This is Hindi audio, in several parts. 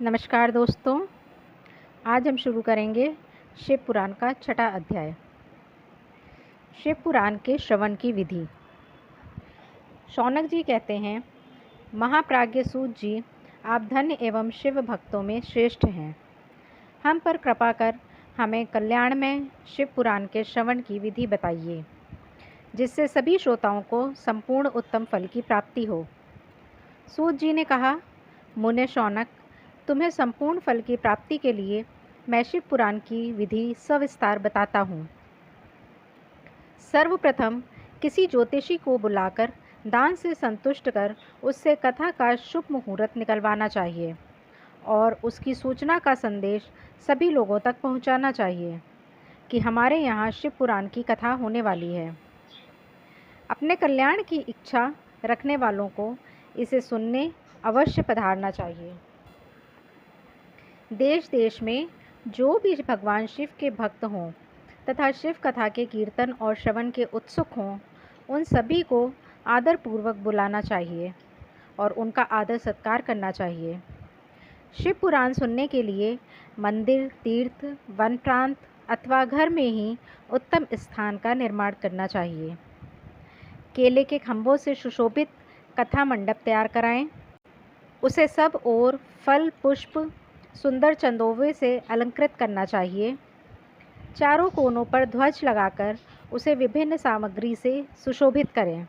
नमस्कार दोस्तों। आज हम शुरू करेंगे शिव पुराण का छठा अध्याय। शिव पुराण के श्रवण की विधि। शौनक जी कहते हैं, महाप्राज्ञ सूत जी, आप धन्य एवं शिव भक्तों में श्रेष्ठ हैं। हम पर कृपा कर हमें कल्याणमय शिव पुराण के श्रवण की विधि बताइए, जिससे सभी श्रोताओं को संपूर्ण उत्तम फल की प्राप्ति हो। सूत जी ने कहा, मुने शौनक, तुम्हें संपूर्ण फल की प्राप्ति के लिए मैं शिव पुराण की विधि सविस्तार बताता हूँ। सर्वप्रथम किसी ज्योतिषी को बुलाकर दान से संतुष्ट कर उससे कथा का शुभ मुहूर्त निकलवाना चाहिए और उसकी सूचना का संदेश सभी लोगों तक पहुँचाना चाहिए कि हमारे यहाँ शिव पुराण की कथा होने वाली है। अपने कल्याण की इच्छा रखने वालों को इसे सुनने अवश्य पधारना चाहिए। देश देश में जो भी भगवान शिव के भक्त हों तथा शिव कथा के कीर्तन और श्रवण के उत्सुक हों, उन सभी को आदरपूर्वक बुलाना चाहिए और उनका आदर सत्कार करना चाहिए। शिव पुराण सुनने के लिए मंदिर, तीर्थ, वन प्रांत अथवा घर में ही उत्तम स्थान का निर्माण करना चाहिए। केले के खंभों से सुशोभित कथा मंडप तैयार कराएं। उसे सब ओर फल, पुष्प, सुंदर चंदोवे से अलंकृत करना चाहिए। चारों कोनों पर ध्वज लगाकर उसे विभिन्न सामग्री से सुशोभित करें।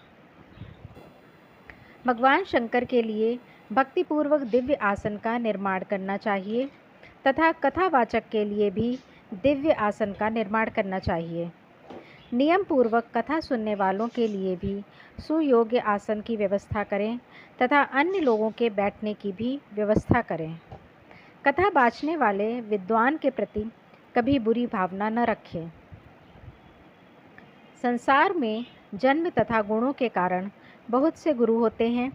भगवान शंकर के लिए भक्तिपूर्वक दिव्य आसन का निर्माण करना चाहिए तथा कथावाचक के लिए भी दिव्य आसन का निर्माण करना चाहिए। नियम पूर्वक कथा सुनने वालों के लिए भी सुयोग्य आसन की व्यवस्था करें तथा अन्य लोगों के बैठने की भी व्यवस्था करें। कथा बाँचने वाले विद्वान के प्रति कभी बुरी भावना न रखें। संसार में जन्म तथा गुणों के कारण बहुत से गुरु होते हैं,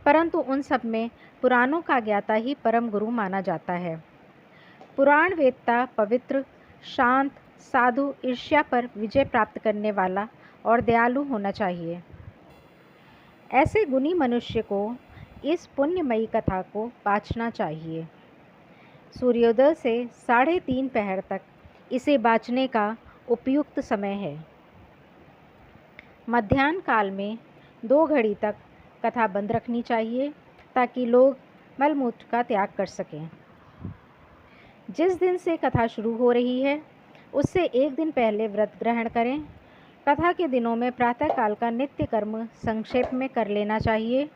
परंतु उन सब में पुराणों का ज्ञाता ही परम गुरु माना जाता है। पुराण वेत्ता पवित्र, शांत, साधु, ईर्ष्या पर विजय प्राप्त करने वाला और दयालु होना चाहिए। ऐसे गुणी मनुष्य को इस पुण्यमयी कथा को बाँचना चाहिए। सूर्योदय से 3:30 पहर तक इसे बाँचने का उपयुक्त समय है। मध्याह्न काल में 2 घड़ी तक कथा बंद रखनी चाहिए ताकि लोग मलमूत्र का त्याग कर सकें। जिस दिन से कथा शुरू हो रही है उससे 1 दिन पहले व्रत ग्रहण करें। कथा के दिनों में प्रातःकाल का नित्य कर्म संक्षेप में कर लेना चाहिए।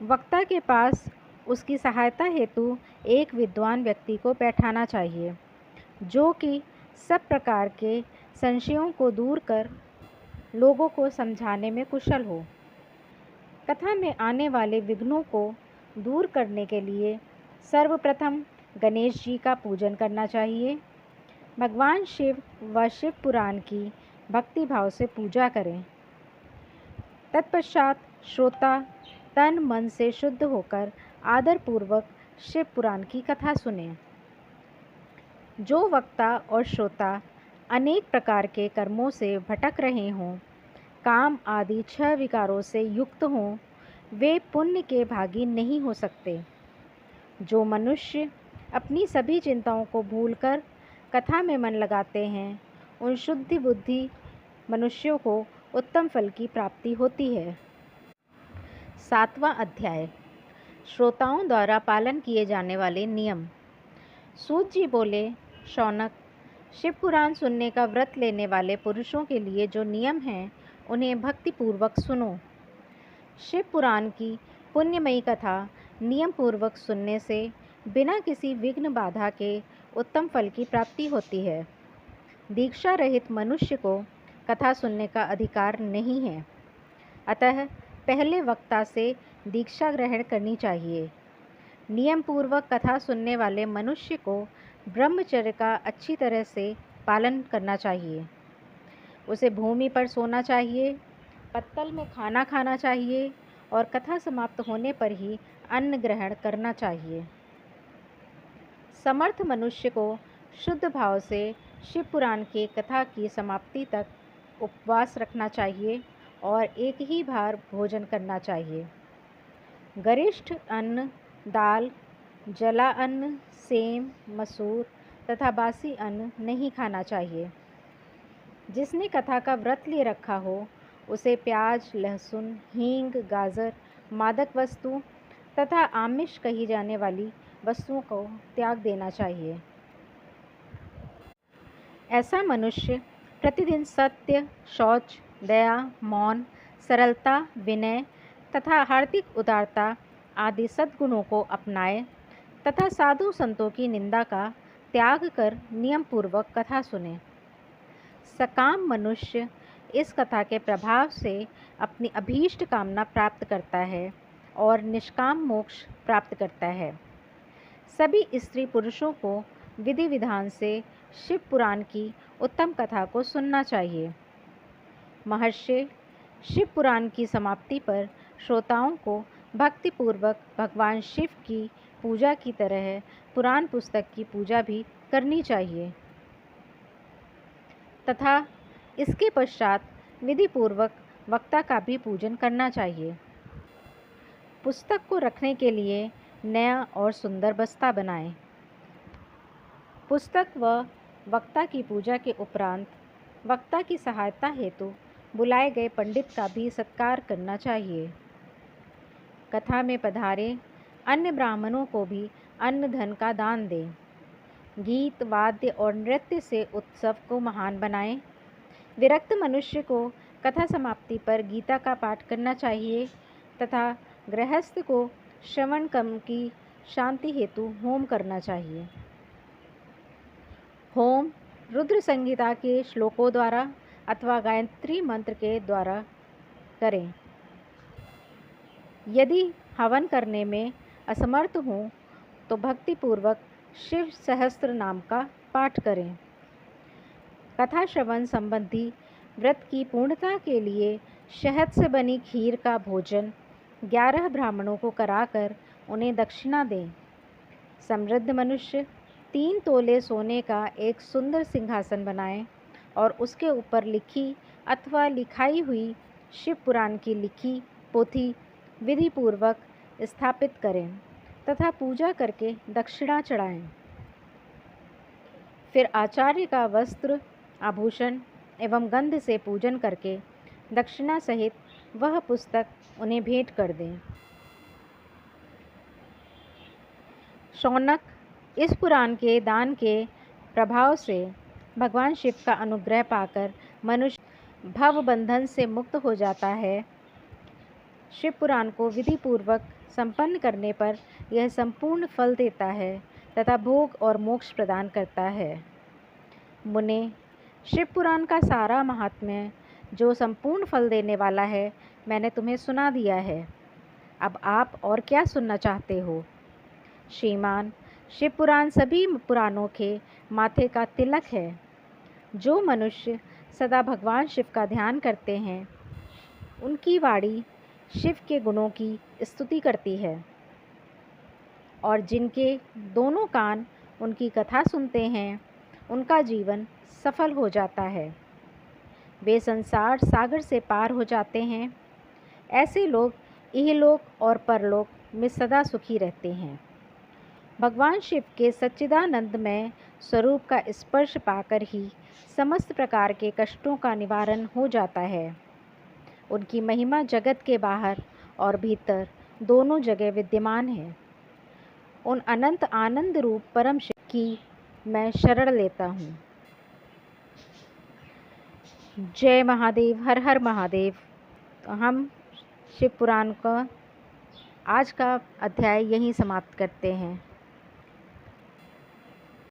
वक्ता के पास उसकी सहायता हेतु एक विद्वान व्यक्ति को बैठाना चाहिए, जो कि सब प्रकार के संशयों को दूर कर लोगों को समझाने में कुशल हो। कथा में आने वाले विघ्नों को दूर करने के लिए सर्वप्रथम गणेश जी का पूजन करना चाहिए। भगवान शिव व शिव पुराण की भक्ति भाव से पूजा करें। तत्पश्चात श्रोता तन मन से शुद्ध होकर आदरपूर्वक शिव पुराण की कथा सुनें। जो वक्ता और श्रोता अनेक प्रकार के कर्मों से भटक रहे हों, काम आदि 6 विकारों से युक्त हों, वे पुण्य के भागी नहीं हो सकते। जो मनुष्य अपनी सभी चिंताओं को भूलकर कथा में मन लगाते हैं, उन शुद्ध बुद्धि मनुष्यों को उत्तम फल की प्राप्ति होती है। 7वां अध्याय। श्रोताओं द्वारा पालन किए जाने वाले नियम। सूत जी बोले, शौनक, शिव पुराण सुनने का व्रत लेने वाले पुरुषों के लिए जो नियम हैं, उन्हें भक्तिपूर्वक सुनो। शिव पुराण की पुण्यमयी कथा नियम पूर्वक सुनने से बिना किसी विघ्न बाधा के उत्तम फल की प्राप्ति होती है। दीक्षा रहित मनुष्य को कथा सुनने का अधिकार नहीं है, अतः पहले वक्ता से दीक्षा ग्रहण करनी चाहिए। नियम पूर्वक कथा सुनने वाले मनुष्य को ब्रह्मचर्य का अच्छी तरह से पालन करना चाहिए। उसे भूमि पर सोना चाहिए, पत्तल में खाना खाना चाहिए और कथा समाप्त होने पर ही अन्न ग्रहण करना चाहिए। समर्थ मनुष्य को शुद्ध भाव से शिव पुराण के कथा की समाप्ति तक उपवास रखना चाहिए और एक ही बार भोजन करना चाहिए। गरिष्ठ अन्न दाल, जला अन्न, सेम, मसूर तथा बासी अन्न नहीं खाना चाहिए। जिसने कथा का व्रत ले रखा हो उसे प्याज, लहसुन, हींग, गाजर, मादक वस्तु तथा आमिष कही जाने वाली वस्तुओं को त्याग देना चाहिए। ऐसा मनुष्य प्रतिदिन सत्य, शौच, दया, मौन, सरलता, विनय तथा हार्दिक उदारता आदि सद्गुणों को अपनाए तथा साधु संतों की निंदा का त्याग कर नियम पूर्वक कथा सुने। सकाम मनुष्य इस कथा के प्रभाव से अपनी अभीष्ट कामना प्राप्त करता है और निष्काम मोक्ष प्राप्त करता है। सभी स्त्री पुरुषों को विधि विधान से शिव पुराण की उत्तम कथा को सुनना चाहिए। महर्षि, शिव पुराण की समाप्ति पर श्रोताओं को भक्तिपूर्वक भगवान शिव की पूजा की तरह पुराण पुस्तक की पूजा भी करनी चाहिए तथा इसके पश्चात विधिपूर्वक वक्ता का भी पूजन करना चाहिए। पुस्तक को रखने के लिए नया और सुंदर बस्ता बनाएं। पुस्तक व वक्ता की पूजा के उपरांत वक्ता की सहायता हेतु बुलाए गए पंडित का भी सत्कार करना चाहिए। कथा में पधारे अन्य ब्राह्मणों को भी अन्न धन का दान दें। गीत, वाद्य और नृत्य से उत्सव को महान बनाएं। विरक्त मनुष्य को कथा समाप्ति पर गीता का पाठ करना चाहिए तथा गृहस्थ को श्रवण कर्म की शांति हेतु होम करना चाहिए। होम रुद्र संहिता के श्लोकों द्वारा अथवा गायत्री मंत्र के द्वारा करें। यदि हवन करने में असमर्थ हों तो भक्तिपूर्वक शिव सहस्त्र नाम का पाठ करें। कथा श्रवण संबंधी व्रत की पूर्णता के लिए शहद से बनी खीर का भोजन 11 ब्राह्मणों को कराकर उन्हें दक्षिणा दें। समृद्ध मनुष्य 3 तोले सोने का एक सुंदर सिंहासन बनाएं और उसके ऊपर लिखी अथवा लिखाई हुई शिव पुराण की लिखी पोथी विधिपूर्वक स्थापित करें तथा पूजा करके दक्षिणा चढ़ाएं। फिर आचार्य का वस्त्र, आभूषण एवं गंध से पूजन करके दक्षिणा सहित वह पुस्तक उन्हें भेंट कर दें। शौनक इस पुराण के दान के प्रभाव से भगवान शिव का अनुग्रह पाकर मनुष्य भव बंधन से मुक्त हो जाता है। शिव पुराण को विधिपूर्वक संपन्न करने पर यह संपूर्ण फल देता है तथा भोग और मोक्ष प्रदान करता है। मुने, शिव पुराण का सारा महात्म्य जो संपूर्ण फल देने वाला है मैंने तुम्हें सुना दिया है। अब आप और क्या सुनना चाहते हो? श्रीमान, शिव पुराण सभी पुराणों के माथे का तिलक है। जो मनुष्य सदा भगवान शिव का ध्यान करते हैं उनकी वाणी शिव के गुणों की स्तुति करती है और जिनके दोनों कान उनकी कथा सुनते हैं उनका जीवन सफल हो जाता है। वे संसार सागर से पार हो जाते हैं। ऐसे लोग इहलोक और परलोक में सदा सुखी रहते हैं। भगवान शिव के सच्चिदानंदमय स्वरूप का स्पर्श पाकर ही समस्त प्रकार के कष्टों का निवारण हो जाता है। उनकी महिमा जगत के बाहर और भीतर दोनों जगह विद्यमान है। उन अनंत आनंद रूप परम शिव की मैं शरण लेता हूँ। जय महादेव, हर हर महादेव। तो हम शिव पुराण का आज का अध्याय यहीं समाप्त करते हैं।